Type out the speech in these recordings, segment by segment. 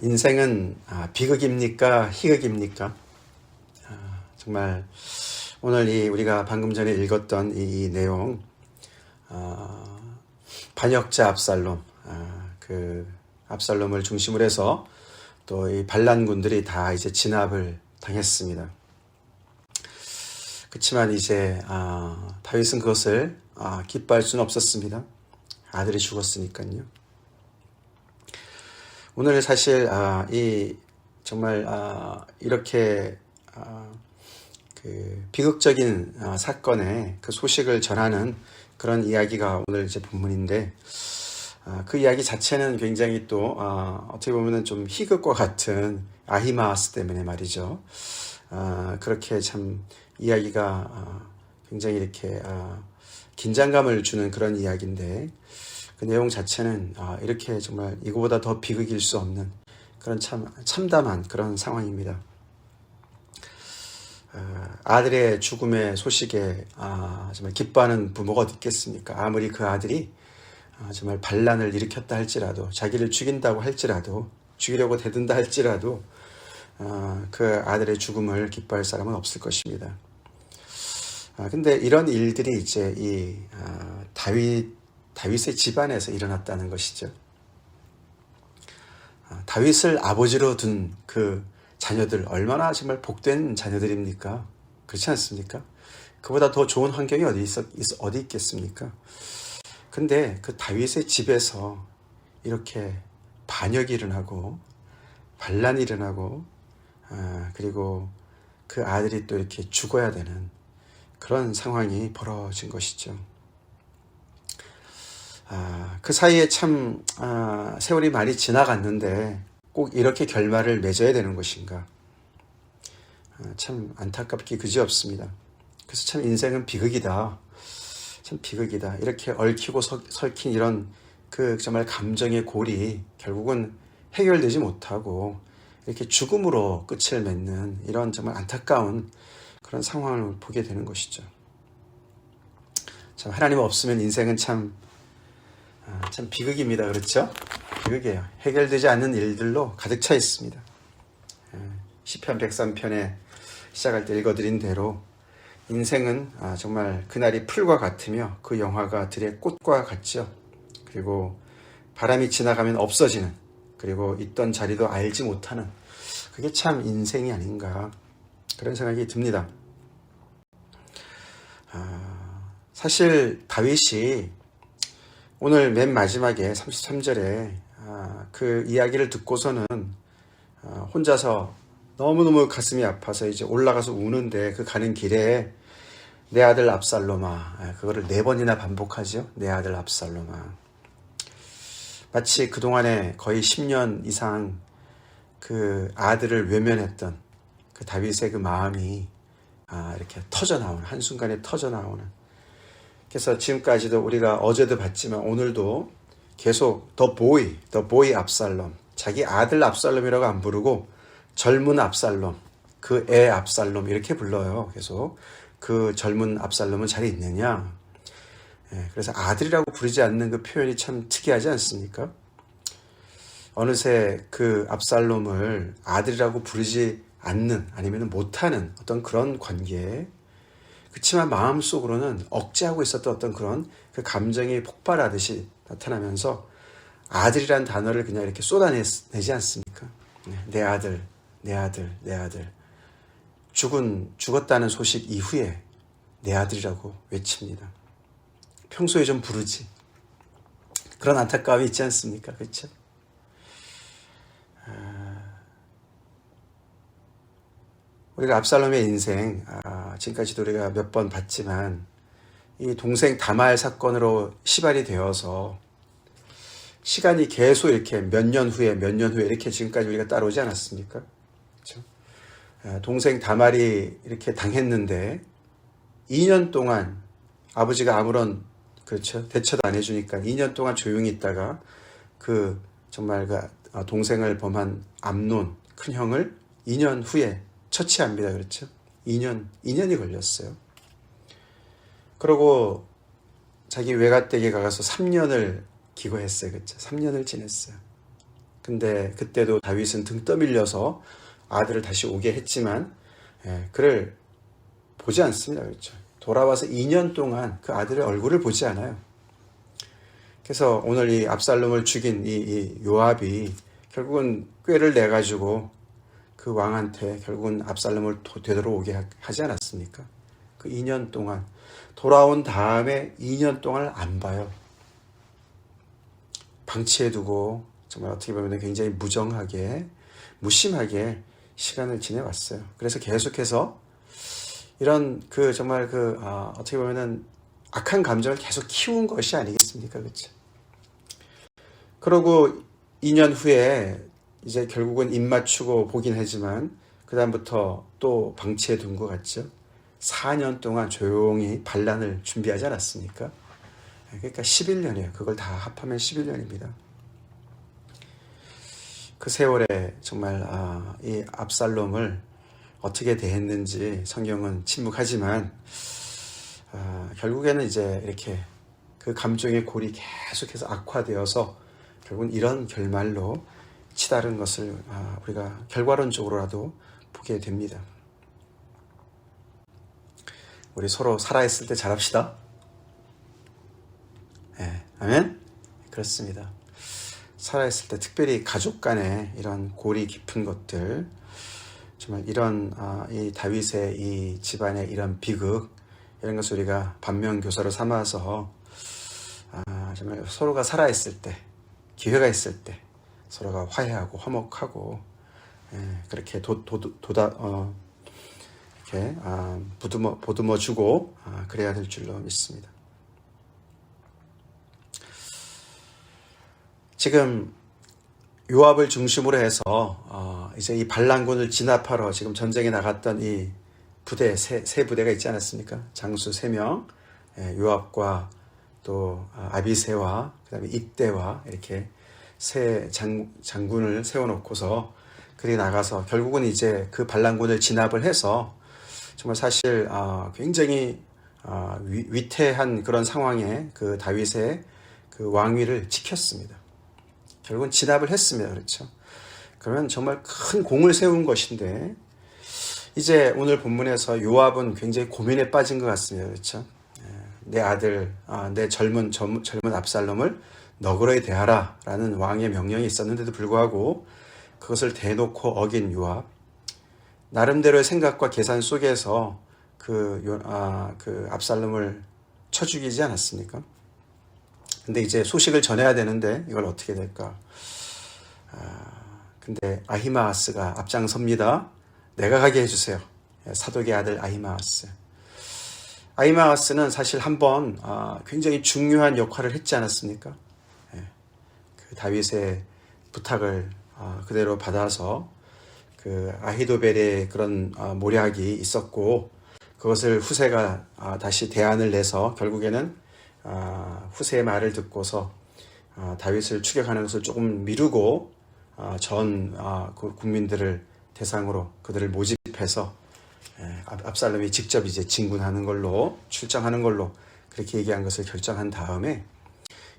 인생은 비극입니까? 희극입니까? 정말 오늘 우리가 방금 전에 읽었던 이 내용, 반역자 압살롬, 그 압살롬을 중심으로 해서 또 이 반란군들이 다 이제 진압을 당했습니다. 그렇지만 이제 다윗은 그것을 기뻐할 수는 없었습니다. 아들이 죽었으니까요. 오늘 사실 정말 이렇게 그 비극적인 사건의 그 소식을 전하는 그런 이야기가 오늘 이제 본문인데, 그 이야기 자체는 굉장히 또 어떻게 보면은 좀 희극과 같은 아히마아스 때문에 말이죠. 그렇게 참 이야기가 굉장히 이렇게 긴장감을 주는 그런 이야기인데, 그 내용 자체는 이렇게 정말 이거보다 더 비극일 수 없는 그런 참담한 그런 상황입니다. 아들의 죽음의 소식에 정말 기뻐하는 부모가 어디 있겠습니까? 아무리 그 아들이 정말 반란을 일으켰다 할지라도, 자기를 죽인다고 할지라도, 죽이려고 대든다 할지라도 그 아들의 죽음을 기뻐할 사람은 없을 것입니다. 근데 이런 일들이 이제 이 다윗의 집안에서 일어났다는 것이죠. 다윗을 아버지로 둔 그 자녀들, 얼마나 정말 복된 자녀들입니까? 그렇지 않습니까? 그보다 더 좋은 환경이 어디 있겠습니까? 근데 그 다윗의 집에서 이렇게 반역이 일어나고 반란이 일어나고 그리고 그 아들이 또 이렇게 죽어야 되는 그런 상황이 벌어진 것이죠. 그 사이에 참 세월이 많이 지나갔는데 꼭 이렇게 결말을 맺어야 되는 것인가? 참 안타깝기 그지없습니다. 그래서 참 인생은 비극이다. 참 비극이다. 이렇게 얽히고 설킨 이런 그 정말 감정의 골이 결국은 해결되지 못하고 이렇게 죽음으로 끝을 맺는 이런 정말 안타까운 그런 상황을 보게 되는 것이죠. 참 하나님 없으면 인생은 참 비극입니다. 그렇죠? 비극이에요. 해결되지 않는 일들로 가득 차 있습니다. 시편 103편에 시작할 때 읽어드린 대로 인생은 정말 그날이 풀과 같으며 그 영화가 들의 꽃과 같죠. 그리고 바람이 지나가면 없어지는, 그리고 있던 자리도 알지 못하는, 그게 참 인생이 아닌가 그런 생각이 듭니다. 사실 다윗이 오늘 맨 마지막에 33절에 그 이야기를 듣고서는 혼자서 너무너무 가슴이 아파서 이제 올라가서 우는데, 그 가는 길에 내 아들 압살롬아, 그거를 4번이나 반복하죠. 내 아들 압살롬아. 마치 그동안에 거의 10년 이상 그 아들을 외면했던 그 다윗의 그 마음이 이렇게 터져나오는, 한순간에 터져나오는. 그래서 지금까지도 우리가 어제도 봤지만 오늘도 계속 the boy 압살롬, 자기 아들 압살롬이라고 안 부르고 젊은 압살롬, 그 애 압살롬 이렇게 불러요. 계속 그 젊은 압살롬은 잘 있느냐? 그래서 아들이라고 부르지 않는 그 표현이 참 특이하지 않습니까? 어느새 그 압살롬을 아들이라고 부르지 않는, 아니면 못하는 어떤 그런 관계에, 그렇지만 마음속으로는 억제하고 있었던 어떤 그런 그 감정이 폭발하듯이 나타나면서 아들이란 단어를 그냥 이렇게 쏟아내지 않습니까? 내 아들, 내 아들, 내 아들. 죽었다는 소식 이후에 내 아들이라고 외칩니다. 평소에 좀 부르지. 그런 안타까움이 있지 않습니까? 그렇죠? 우리가 압살롬의 인생, 지금까지도 우리가 몇 번 봤지만 이 동생 다말 사건으로 시발이 되어서 시간이 계속 이렇게 몇 년 후에 이렇게 지금까지 우리가 따라오지 않았습니까? 그렇죠? 동생 다말이 이렇게 당했는데 2년 동안 아버지가 아무런, 그렇죠, 대처도 안 해주니까 2년 동안 조용히 있다가 그 정말 그 동생을 범한 암논 큰형을 2년 후에 처치합니다. 그렇죠? 2년이 걸렸어요. 그러고 자기 외가댁에 가서 3년을 기거했어요. 그렇죠? 3년을 지냈어요. 근데 그때도 다윗은 등 떠밀려서 아들을 다시 오게 했지만 그를 보지 않습니다. 그렇죠. 돌아와서 2년 동안 그 아들의 얼굴을 보지 않아요. 그래서 오늘 이 압살롬을 죽인 이 요압이 결국은 꾀를 내가지고 그 왕한테 결국은 압살롬을 되돌아오게 하지 않았습니까? 그 2년 동안 돌아온 다음에 2년 동안을 안 봐요. 방치해두고 정말 어떻게 보면 굉장히 무정하게 무심하게 시간을 지내왔어요. 그래서 계속해서 이런 정말 어떻게 보면은 악한 감정을 계속 키운 것이 아니겠습니까? 그렇죠? 그러고 2년 후에 이제 결국은 입 맞추고 보긴 하지만 그 다음부터 또 방치해 둔 것 같죠. 4년 동안 조용히 반란을 준비하지 않았습니까? 그러니까 11년이에요. 그걸 다 합하면 11년입니다. 그 세월에 정말 이 압살롬을 어떻게 대했는지 성경은 침묵하지만 결국에는 이제 이렇게 그 감정의 골이 계속해서 악화되어서 결국은 이런 결말로 치달은 것을 우리가 결과론적으로라도 보게 됩니다. 우리 서로 살아있을 때 잘합시다. 네, 아멘? 그렇습니다. 살아있을 때 특별히 가족 간에 이런 골이 깊은 것들, 정말 이런 이 다윗의 이 집안의 이런 비극, 이런 것을 우리가 반면교사로 삼아서 정말 서로가 살아있을 때, 기회가 있을 때 서로가 화해하고 화목하고 그렇게 이렇게 보듬어 주고 그래야 될 줄로 믿습니다. 지금 요압을 중심으로 해서 이제 이 반란군을 진압하러 지금 전쟁에 나갔던 이 부대 세 부대가 있지 않았습니까? 장수 3명, 요압과 또 아비새와 그다음에 입대와 이렇게 세 장군을 세워놓고서 그리 나가서 결국은 이제 그 반란군을 진압을 해서 정말 사실 굉장히 위태한 그런 상황에 그 다윗의 그 왕위를 지켰습니다. 결국은 진압을 했습니다. 그렇죠? 그러면 정말 큰 공을 세운 것인데 이제 오늘 본문에서 요압은 굉장히 고민에 빠진 것 같습니다. 그렇죠? 내 아들, 내 젊은 압살롬을 너그러이 대하라 라는 왕의 명령이 있었는데도 불구하고 그것을 대놓고 어긴 요압, 나름대로의 생각과 계산 속에서 그 압살롬을 쳐 죽이지 않았습니까? 근데 이제 소식을 전해야 되는데 이걸 어떻게 될까? 근데 아히마아스가 앞장섭니다. 내가 가게 해주세요. 사독의 아들 아히마아스. 아히마아스는 사실 한번 굉장히 중요한 역할을 했지 않았습니까? 그 다윗의 부탁을 그대로 받아서 그 아히도벨의 그런 모략이 있었고 그것을 후세가 다시 대안을 내서 결국에는 후세의 말을 듣고서 다윗을 추격하는 것을 조금 미루고 전 국민들을 대상으로 그들을 모집해서 압살롬이 직접 이제 진군하는 걸로 출정하는 걸로 그렇게 얘기한 것을 결정한 다음에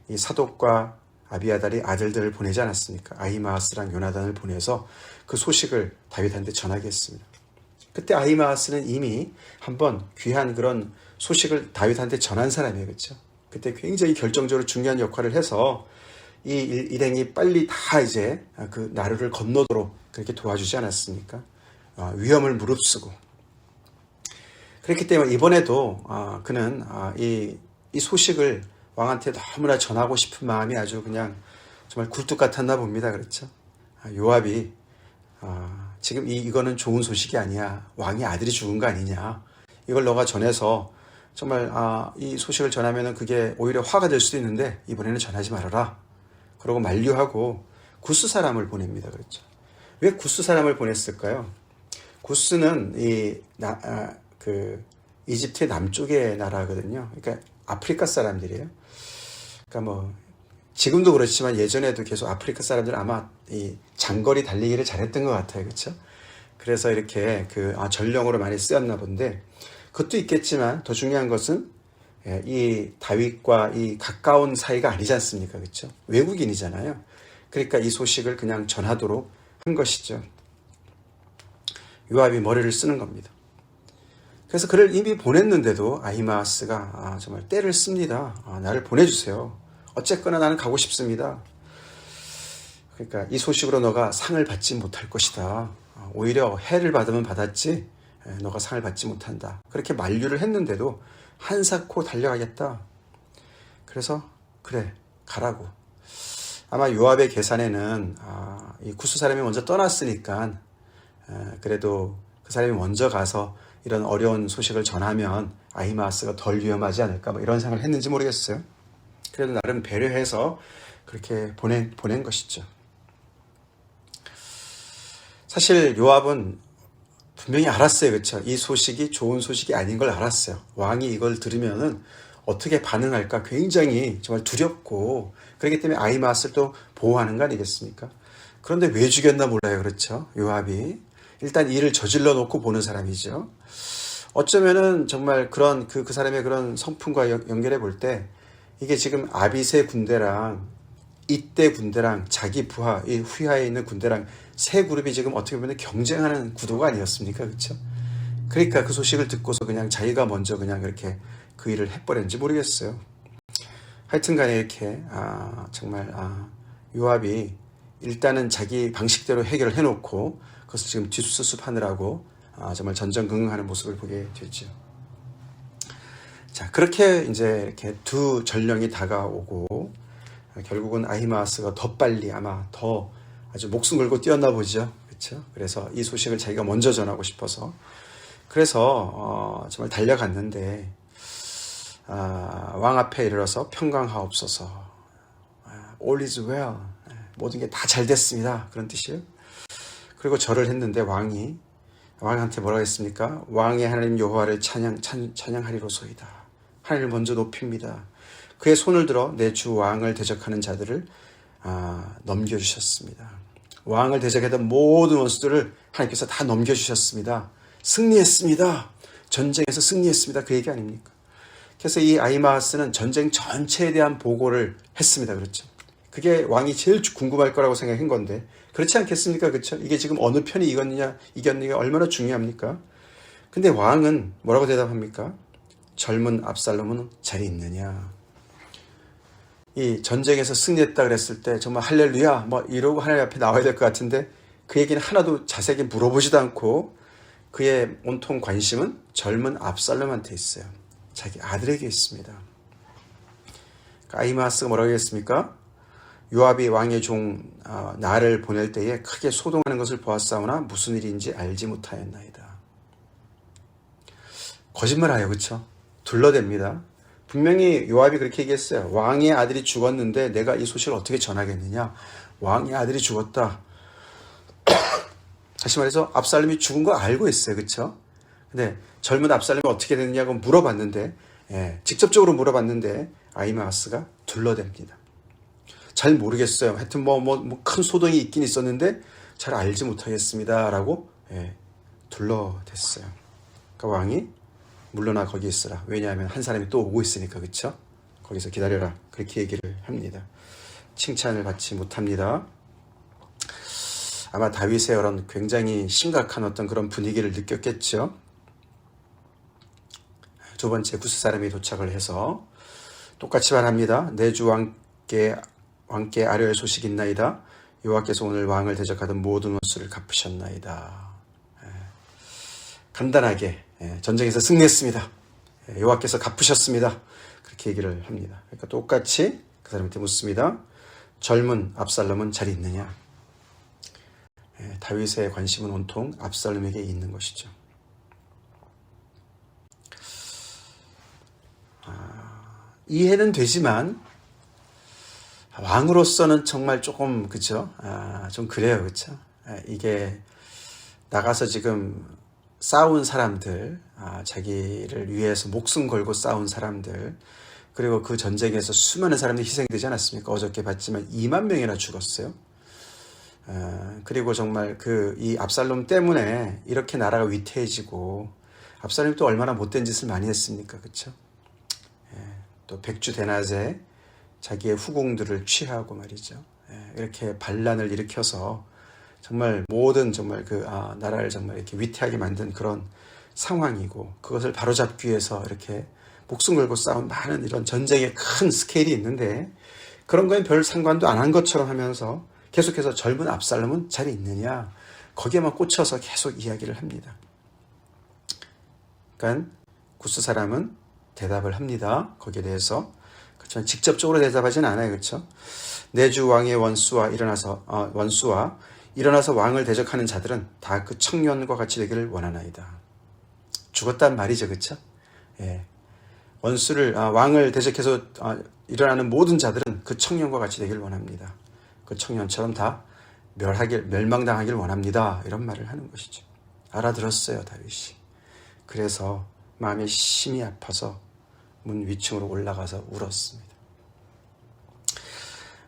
이 사독과 아비아달이 아들들을 보내지 않았습니까? 아히마아스랑 요나단을 보내서 그 소식을 다윗한테 전하게 했습니다. 그때 아히마아스는 이미 한번 귀한 그런 소식을 다윗한테 전한 사람이에요. 그렇죠? 그때 굉장히 결정적으로 중요한 역할을 해서 이 일행이 빨리 다 이제 그 나루를 건너도록 그렇게 도와주지 않았습니까? 위험을 무릅쓰고. 그렇기 때문에 이번에도 그는 이 소식을 왕한테 너무나 전하고 싶은 마음이 아주 그냥 정말 굴뚝 같았나 봅니다. 그렇죠? 요압이 지금 이거는 좋은 소식이 아니야. 왕의 아들이 죽은 거 아니냐. 이걸 너가 전해서 정말 이 소식을 전하면은 그게 오히려 화가 될 수도 있는데 이번에는 전하지 말아라. 그러고 만류하고 구스 사람을 보냅니다. 그렇죠? 왜 구스 사람을 보냈을까요? 구스는 이집트의 남쪽의 나라거든요. 그러니까 아프리카 사람들이에요. 그러니까 뭐 지금도 그렇지만 예전에도 계속 아프리카 사람들은 아마 이 장거리 달리기를 잘했던 것 같아요. 그렇죠? 그래서 이렇게 전령으로 많이 쓰였나 본데 그것도 있겠지만 더 중요한 것은 이 다윗과 이 가까운 사이가 아니지 않습니까? 그렇죠? 외국인이잖아요. 그러니까 이 소식을 그냥 전하도록 한 것이죠. 요압이 머리를 쓰는 겁니다. 그래서 그를 이미 보냈는데도 아히마아스가 정말 때를 씁니다. 나를 보내주세요. 어쨌거나 나는 가고 싶습니다. 그러니까 이 소식으로 너가 상을 받지 못할 것이다. 오히려 해를 받으면 받았지 너가 상을 받지 못한다. 그렇게 만류를 했는데도 한사코 달려가겠다. 그래서 그래 가라고. 아마 요압의 계산에는 이 구스 사람이 먼저 떠났으니까 그래도 그 사람이 먼저 가서 이런 어려운 소식을 전하면 아히마아스가 덜 위험하지 않을까 뭐 이런 생각을 했는지 모르겠어요. 그래도 나름 배려해서 그렇게 보낸 것이죠. 사실 요압은 분명히 알았어요. 그렇죠? 이 소식이 좋은 소식이 아닌 걸 알았어요. 왕이 이걸 들으면은 어떻게 반응할까 굉장히 정말 두렵고 그렇기 때문에 아히마아스를 또 보호하는 거 아니겠습니까? 그런데 왜 죽였나 몰라요. 그렇죠? 요압이 일단 일을 저질러 놓고 보는 사람이죠. 어쩌면은 정말 그런 그 사람의 그런 성품과 연결해 볼 때 이게 지금 아빗의 군대랑 이때 군대랑 자기 부하, 이 휘하에 있는 군대랑 세 그룹이 지금 어떻게 보면 경쟁하는 구도가 아니었습니까? 그렇죠? 그러니까 그 소식을 듣고서 그냥 자기가 먼저 그냥 이렇게 그 일을 해버렸는지 모르겠어요. 하여튼 간에 이렇게 정말 요압이 일단은 자기 방식대로 해결을 해놓고 그것을 지금 뒷수습하느라고 정말 전전긍긍하는 모습을 보게 됐죠. 자, 그렇게 이제 이렇게 두 전령이 다가오고 결국은 아히마아스가 더 빨리 아마 더 아주 목숨 걸고 뛰었나 보죠. 그렇죠? 그래서 이 소식을 자기가 먼저 전하고 싶어서 그래서 정말 달려갔는데 왕 앞에 이르러서 평강하옵소서. All is well. 모든 게 다 잘 됐습니다. 그런 뜻이에요. 그리고 절을 했는데 왕한테 뭐라고 했습니까? 왕의 하나님 여호와를 찬양하리로소이다. 하나님을 먼저 높입니다. 그의 손을 들어 내 주 왕을 대적하는 자들을 넘겨주셨습니다. 왕을 대적하던 모든 원수들을 하나님께서 다 넘겨주셨습니다. 승리했습니다. 전쟁에서 승리했습니다. 그 얘기 아닙니까? 그래서 이 아히마아스는 전쟁 전체에 대한 보고를 했습니다. 그렇죠? 그게 왕이 제일 궁금할 거라고 생각한 건데 그렇지 않겠습니까? 그렇죠? 이게 지금 어느 편이 이겼느냐 얼마나 중요합니까? 근데 왕은 뭐라고 대답합니까? 젊은 압살롬은 잘 있느냐? 이 전쟁에서 승리했다 그랬을 때 정말 할렐루야 뭐 이러고 하나님 앞에 나와야 될 것 같은데 그 얘기는 하나도 자세하게 물어보지도 않고 그의 온통 관심은 젊은 압살롬한테 있어요. 자기 아들에게 있습니다. 아히마아스가 뭐라고 했습니까? 요압이 왕의 종 나를 보낼 때에 크게 소동하는 것을 보았사오나 무슨 일인지 알지 못하였나이다. 거짓말하여 그렇죠? 둘러댑니다. 분명히 요압이 그렇게 얘기했어요. 왕의 아들이 죽었는데 내가 이 소식을 어떻게 전하겠느냐. 왕의 아들이 죽었다. 다시 말해서 압살롬이 죽은 거 알고 있어요. 그렇죠? 근데 젊은 압살롬이 어떻게 됐느냐고 물어봤는데 직접적으로 물어봤는데 아히마아스가 둘러댑니다. 잘 모르겠어요. 하여튼 큰 소동이 있긴 있었는데 잘 알지 못하겠습니다. 라고 둘러댔어요. 그러니까 왕이 물러나 거기 있으라. 왜냐하면 한 사람이 또 오고 있으니까. 그렇죠? 거기서 기다려라. 그렇게 얘기를 합니다. 칭찬을 받지 못합니다. 아마 다윗의 이런 굉장히 심각한 어떤 그런 분위기를 느꼈겠죠. 두 번째 구스 사람이 도착을 해서 똑같이 말합니다. 내 주 왕께 아뢰할 소식이 있나이다. 여호와께서 오늘 왕을 대적하던 모든 원수를 갚으셨나이다. 간단하게 전쟁에서 승리했습니다. 여호와께서 갚으셨습니다. 그렇게 얘기를 합니다. 그러니까 똑같이 그 사람한테 묻습니다. 젊은 압살롬은 잘 있느냐? 다윗의 관심은 온통 압살롬에게 있는 것이죠. 이해는 되지만 왕으로서는 정말 조금 그죠? 좀 그래요, 그렇죠? 이게 나가서 지금 싸운 사람들, 자기를 위해서 목숨 걸고 싸운 사람들, 그리고 그 전쟁에서 수많은 사람들이 희생되지 않았습니까? 어저께 봤지만 2만 명이나 죽었어요. 그리고 정말 이 압살롬 때문에 이렇게 나라가 위태해지고 압살롬이 또 얼마나 못된 짓을 많이 했습니까? 그렇죠? 또 백주 대낮에 자기의 후궁들을 취하고 말이죠. 이렇게 반란을 일으켜서 정말 모든 정말 나라를 정말 이렇게 위태하게 만든 그런 상황이고, 그것을 바로잡기 위해서 이렇게 목숨 걸고 싸운 많은 이런 전쟁의 큰 스케일이 있는데, 그런 거에 별 상관도 안 한 것처럼 하면서 계속해서 젊은 압살롬은 잘 있느냐, 거기에만 꽂혀서 계속 이야기를 합니다. 그러니까 구스 사람은 대답을 합니다. 거기에 대해서. 그렇죠. 직접적으로 대답하진 않아요. 그렇죠. 내 주 왕의 원수와 일어나서 왕을 대적하는 자들은 다 그 청년과 같이 되기를 원하나이다. 죽었단 말이죠. 그렇죠. 예. 왕을 대적해서 일어나는 모든 자들은 그 청년과 같이 되기를 원합니다. 그 청년처럼 다 멸망당하기를 원합니다. 이런 말을 하는 것이죠. 알아들었어요, 다윗이. 그래서 마음이 심히 아파서 문 위층으로 올라가서 울었습니다.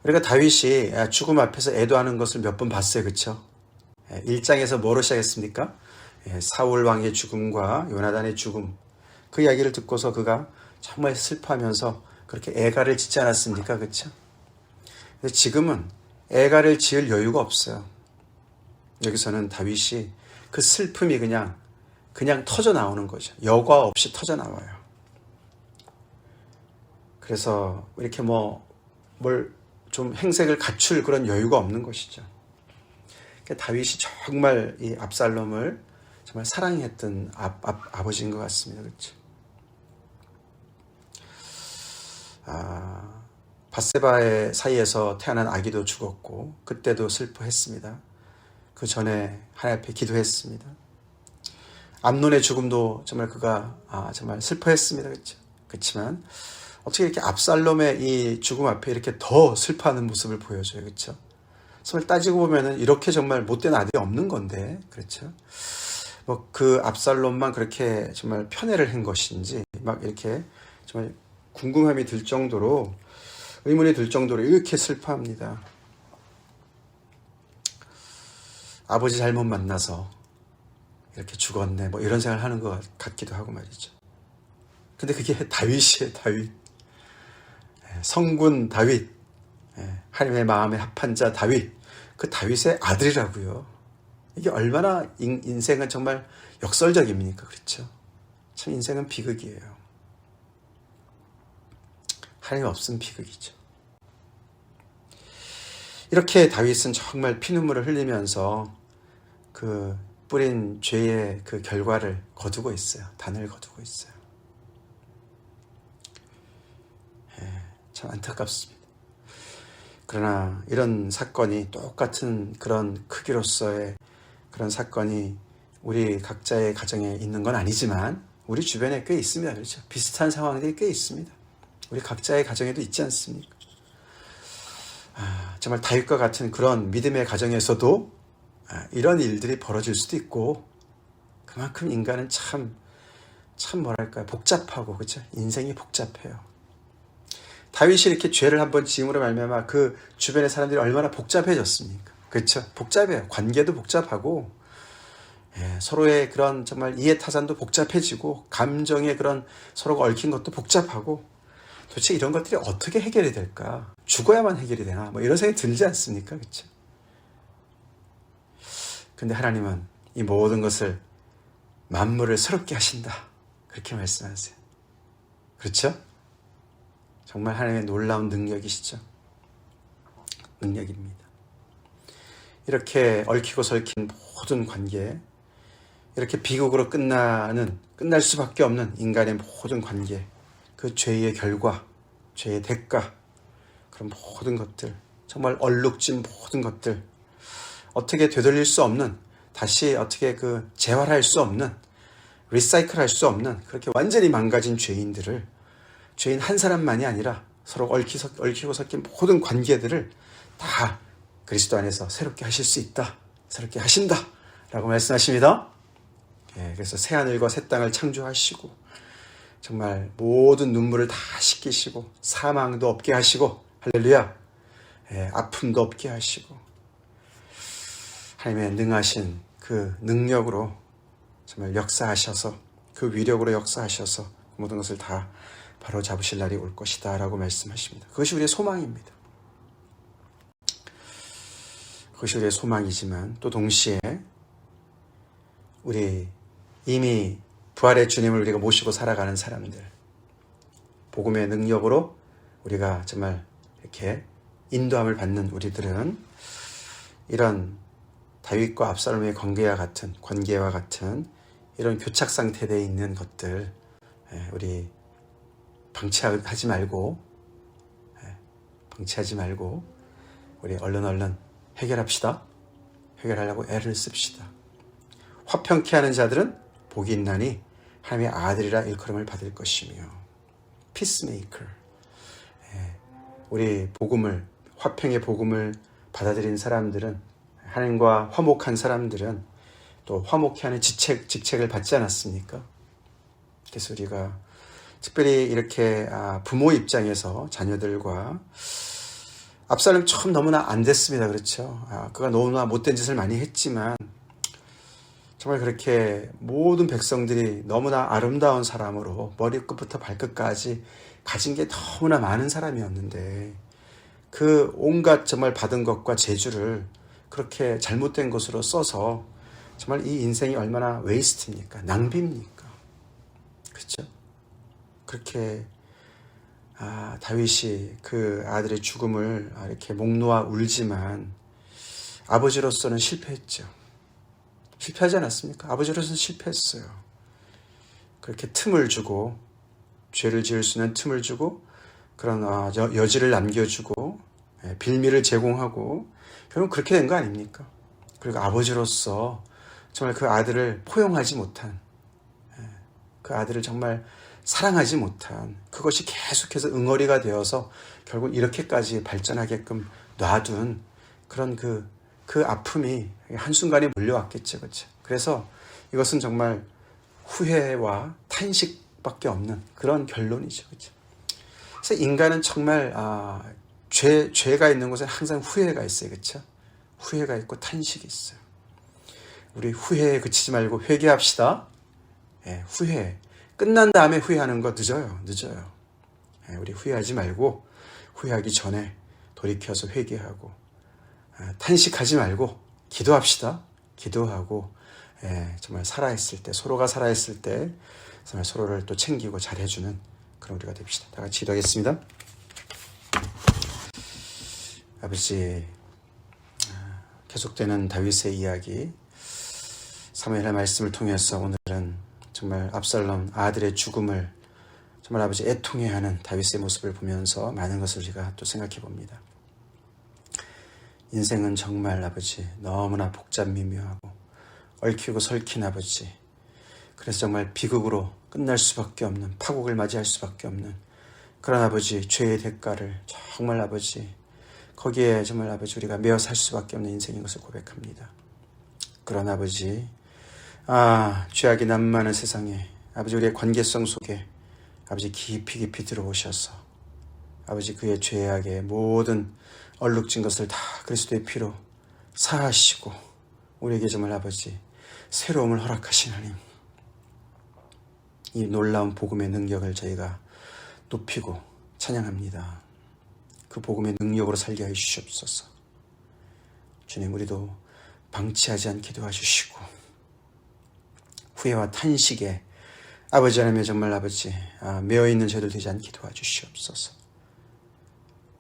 우리가 다윗이 죽음 앞에서 애도하는 것을 몇 번 봤어요. 그렇죠? 1장에서 뭐로 시작했습니까? 사울 왕의 죽음과 요나단의 죽음, 그 이야기를 듣고서 그가 정말 슬퍼하면서 그렇게 애가를 짓지 않았습니까? 그렇죠? 근데 지금은 애가를 지을 여유가 없어요. 여기서는 다윗이 그 슬픔이 그냥 터져 나오는 거죠. 여과 없이 터져 나와요. 그래서 이렇게 뭘 좀 행색을 갖출 그런 여유가 없는 것이죠. 그러니까 다윗이 정말 이 압살롬을 정말 사랑했던 아버지인 것 같습니다. 그렇죠? 밧세바의 사이에서 태어난 아기도 죽었고, 그때도 슬퍼했습니다. 그 전에 하나님 앞에 기도했습니다. 암논의 죽음도 정말 그가 정말 슬퍼했습니다. 그렇죠? 그렇지만 어떻게 이렇게 압살롬의 이 죽음 앞에 이렇게 더 슬퍼하는 모습을 보여줘요. 그렇죠? 정말 따지고 보면은 이렇게 정말 못된 아들이 없는 건데, 그렇죠? 그 압살롬만 그렇게 정말 편애를 한 것인지 막 이렇게 정말 궁금함이 들 정도로, 의문이 들 정도로 이렇게 슬퍼합니다. 아버지 잘못 만나서 이렇게 죽었네, 이런 생각을 하는 것 같기도 하고 말이죠. 근데 그게 다윗이에요. 다윗. 성군 다윗, 하나님의 마음에 합한 자 다윗, 그 다윗의 아들이라고요. 이게 얼마나 인생은 정말 역설적입니까? 그렇죠? 참 인생은 비극이에요. 하나님 없으면 비극이죠. 이렇게 다윗은 정말 피눈물을 흘리면서 그 뿌린 죄의 그 결과를 거두고 있어요. 단을 거두고 있어요. 참 안타깝습니다. 그러나 이런 사건이, 똑같은 그런 크기로서의 그런 사건이 우리 각자의 가정에 있는 건 아니지만 우리 주변에 꽤 있습니다. 그렇죠? 비슷한 상황들이 꽤 있습니다. 우리 각자의 가정에도 있지 않습니까? 정말 다윗과 같은 그런 믿음의 가정에서도 이런 일들이 벌어질 수도 있고, 그만큼 인간은 참 뭐랄까요, 복잡하고, 그렇죠? 인생이 복잡해요. 다윗이 이렇게 죄를 한번 지음으로 말미암아 그 주변의 사람들이 얼마나 복잡해졌습니까? 그렇죠? 복잡해요. 관계도 복잡하고, 서로의 그런 정말 이해타산도 복잡해지고, 감정의 그런 서로가 얽힌 것도 복잡하고, 도대체 이런 것들이 어떻게 해결이 될까? 죽어야만 해결이 되나? 이런 생각이 들지 않습니까? 그렇죠? 근데 하나님은 이 모든 것을 만물을 새롭게 하신다, 그렇게 말씀하세요. 그렇죠? 정말 하나님의 놀라운 능력이시죠. 능력입니다. 이렇게 얽히고 설킨 모든 관계, 이렇게 비극으로 끝날 수밖에 없는 인간의 모든 관계, 그 죄의 결과, 죄의 대가, 그런 모든 것들, 정말 얼룩진 모든 것들, 어떻게 되돌릴 수 없는, 다시 어떻게 재활할 수 없는, 리사이클할 수 없는, 그렇게 완전히 망가진 죄인 한 사람만이 아니라 서로 얽히고 섞인 모든 관계들을 다 그리스도 안에서 새롭게 하실 수 있다, 새롭게 하신다 라고 말씀하십니다. 그래서 새하늘과 새 땅을 창조하시고, 정말 모든 눈물을 다 씻기시고, 사망도 없게 하시고, 할렐루야, 아픔도 없게 하시고, 하나님의 능하신 그 능력으로 정말 역사하셔서, 그 위력으로 역사하셔서 모든 것을 다 바로 잡으실 날이 올 것이다 라고 말씀하십니다. 그것이 우리의 소망입니다. 그것이 우리의 소망이지만 또 동시에 우리 이미 부활의 주님을 우리가 모시고 살아가는 사람들, 복음의 능력으로 우리가 정말 이렇게 인도함을 받는 우리들은 이런 다윗과 압살롬의 관계와 같은 이런 교착 상태에 있는 것들 우리 방치하지 말고 우리 얼른 해결합시다. 해결하려고 애를 씁시다. 화평케 하는 자들은 복이 있나니 하나님의 아들이라 일컬음을 받을 것이며. 피스메이커. 우리 화평의 복음을 받아들인 사람들은, 하나님과 화목한 사람들은 또 화목케 하는 직책을 받지 않았습니까? 그래서 우리가 특별히 이렇게 부모 입장에서 자녀들과, 압살롬 처음 너무나 안 됐습니다. 그렇죠? 그가 너무나 못된 짓을 많이 했지만 정말 그렇게 모든 백성들이 너무나 아름다운 사람으로 머리끝부터 발끝까지 가진 게 너무나 많은 사람이었는데 그 온갖 정말 받은 것과 재주를 그렇게 잘못된 것으로 써서 정말 이 인생이 얼마나 웨이스트입니까? 낭비입니까? 그렇죠? 그렇게 다윗이 그 아들의 죽음을 이렇게 목 놓아 울지만 아버지로서는 실패했죠. 실패하지 않았습니까? 아버지로서는 실패했어요. 그렇게 틈을 주고, 죄를 지을 수 있는 틈을 주고, 그런 여지를 남겨주고, 빌미를 제공하고, 결국 그렇게 된 거 아닙니까? 그리고 아버지로서 정말 그 아들을 포용하지 못한, 그 아들을 정말 사랑하지 못한, 그것이 계속해서 응어리가 되어서 결국 이렇게까지 발전하게끔 놔둔 그런 그 아픔이 한순간에 몰려왔겠죠. 그렇죠? 그래서 이것은 정말 후회와 탄식밖에 없는 그런 결론이죠. 그렇죠? 그래서 인간은 정말 죄가 있는 곳에 항상 후회가 있어요. 그렇죠? 후회가 있고 탄식이 있어요. 우리 후회에 그치지 말고 회개합시다. 후회. 끝난 다음에 후회하는 거 늦어요. 우리 후회하지 말고 후회하기 전에 돌이켜서 회개하고 탄식하지 말고 기도합시다. 기도하고 정말 살아있을 때, 서로가 살아있을 때 정말 서로를 또 챙기고 잘해주는 그런 우리가 됩시다. 다 같이 기도하겠습니다. 아버지, 계속되는 다윗의 이야기, 사무엘의 말씀을 통해서 오늘은 정말 압살롬 아들의 죽음을 정말 아버지 애통해하는 다윗의 모습을 보면서 많은 것을 우리가 또 생각해 봅니다. 인생은 정말 아버지 너무나 복잡미묘하고 얽히고 설킨 아버지, 그래서 정말 비극으로 끝날 수밖에 없는, 파국을 맞이할 수밖에 없는 그런 아버지 죄의 대가를 정말 아버지 거기에 정말 아버지 우리가 매어 살 수밖에 없는 인생인 것을 고백합니다. 그런 아버지, 죄악이 난무하는 세상에 아버지 우리의 관계성 속에 아버지 깊이 들어오셔서 아버지 그의 죄악의 모든 얼룩진 것을 다 그리스도의 피로 사하시고 우리에게 정말 아버지 새로움을 허락하신 하나님, 이 놀라운 복음의 능력을 저희가 높이고 찬양합니다. 그 복음의 능력으로 살게 하여 주시옵소서. 주님, 우리도 방치하지 않게 도와주시고 후회와 탄식에 아버지 하나님의 정말 아버지 매어있는 저희들 되지 않게 도와주시옵소서.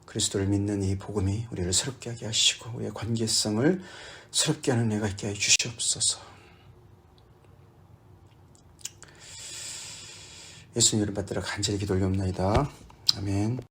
그리스도를 믿는 이 복음이 우리를 새롭게 하게 하시고 우리의 관계성을 새롭게 하는 은혜가 있게 해 주시옵소서. 예수님 이름 받들어 간절히 기도 올려옵나이다. 아멘.